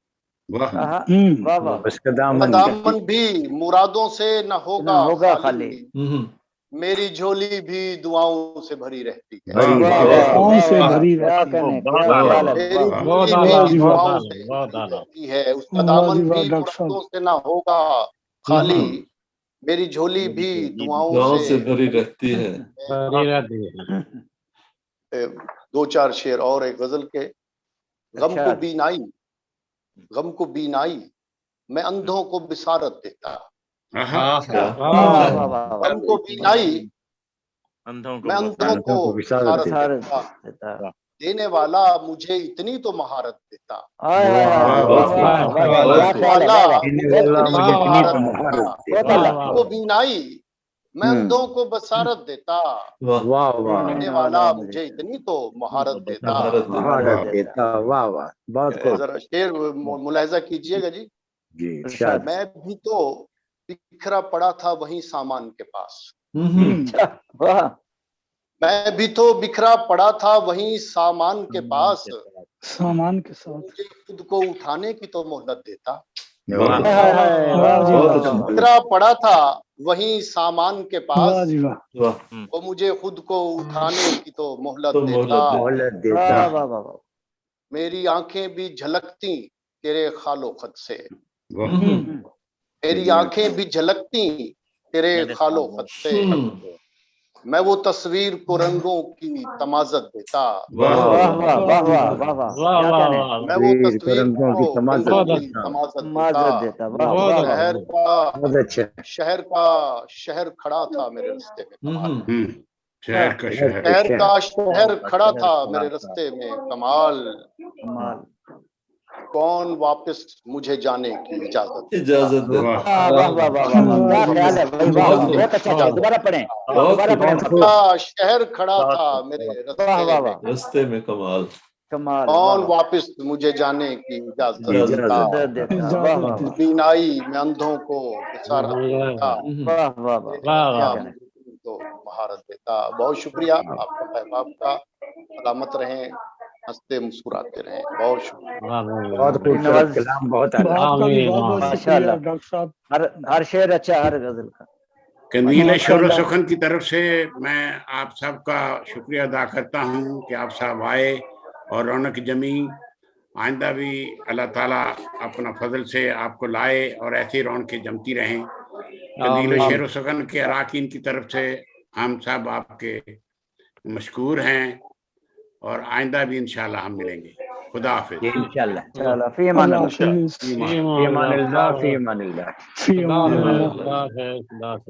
वाह, आहा, वाह वाह, उसका उसका दामन दामन भी मुरादों से ना ना होगा होगा खाली, खाली, मेरी झोली भी दुआओं से भरी रहती है। भरी वाह, वाह वाह, वाह कौन वाह से वाह, भरी क्या रहती है, कहने, बहुत क्या आला, ख्याल है, मेरी वाह, बहुत झोली आला, भी बहुत दुआओं आला, से बहुत भरी आला। रहती है, उसका वाह दामन जी वाह भी डॉक्टर साहब, मुरादों से ना होगा खाली, मेरी झोली भी दुआओं गाँव से से भरी रहती है, भरी रहती है। 2-4 शेर और एक गजल के। गम अच्छा, को बीनाई, गम को बीनाई, मैं अंधों को बिसारत देता, आहा, वाह वाह वाह, गम को बीनाई, अंधों मैं को अंधों को को विशारत बिसारत देता, देता, देने वाला मुझे इतनी तो महारत देता, आय हाय हाय, वाह, वाह बहुत वाह खूब, वाह वाह, बहुत क्या खूब, ख्याल है, वाला वाह वाह, देने मुझे वाला इतनी मुझे तो इतनी महारत तो देता, महारत बहुत देता, अल्लाह, को बीनाई, मैं अंधों को बसारत देता, वाह, वाह वाह, देने वाला मुझे इतनी तो महारत देता। महारत देता, महारत देता, वाह वाह, बहुत खूब, जरा शेर मुलाहिजा कीजिएगा जी। जी इरशाद, मैं भी तो बिखरा पड़ा था वहीं सामान के पास, अच्छा, वाह, मैं भी तो बिखरा पड़ा था वहीं सामान के पास, सामान के साथ, मुझे खुद को उठाने की तो मोहलत देता, वाह, हाय हाय हाय, वाह वाह जी वाह बहुत वाह, वाह, अच्छा, बिखरा पड़ा था वहीं सामान के वाह पास, जी वाह, वाह, वो मुझे खुद को उठाने की तो मोहलत तो देता, मोहलत देता, मोहलत देता, वाह वाह वाह वाह, मेरी आंखें भी झलकती तेरे खालो खत से, वाह, मेरी आंखें भी झलकती तेरे खालो खत से, मैं वो तस्वीर को रंगों की तमाजत देता। वाह वाह वाह वाह वाह वाह वाह क्या कहने हैं? मैं वो तस्वीर रंगों की को तमाजत रंगों की देता। तमाजत माजत देता। देता वाह वाह वाह बहुत अच्छा। शहर खड़ा था मेरे रास्ते में कमाल। शहर का शहर शहर खड़ा था मेरे रास्ते में कमाल। कमाल। कौन वापस मुझे जाने की इजाजत दे। वाह वाह वाह वाह क्या ख्याल है भाई, वाह बहुत अच्छा था। दोबारा पढ़ें, दोबारा पढ़ें। शहर खड़ा था मेरे रास्ते में कमाल। कमाल। कौन वापस मुझे जाने की इजाजत देता। बीनाई में अंधों को इशारा देता। वाह वाह वाह तो महारत देता। बहुत शुक्रिया आपका अहबाब का। सलामत रहें, हंसते मुस्कुराते रहें। बहुत शुक्रिया। बहुत खूबसूरत कलाम, बहुत आपका भी बहुत बहुत शुक्रिया डॉक्टर साहब। हर शेर अच्छा, हर गजल का। कंदील शोर सुखन की तरफ से मैं आप सबका शुक्रिया अदा करता हूँ कि आप सब आए और रौनक जमी। आइंदा भी अल्लाह ताला अपना फजल से आपको लाए और ऐसी रौनकें जमती रहें। कंदील शेर सुखन के अराकीन की तरफ से हम सब आपके मशकूर हैं और आइंदा भी इंशाल्लाह हम मिलेंगे। खुदा हाफिज। इंशाल्लाह फी अमान अल्लाह। फी अमान अल्लाह।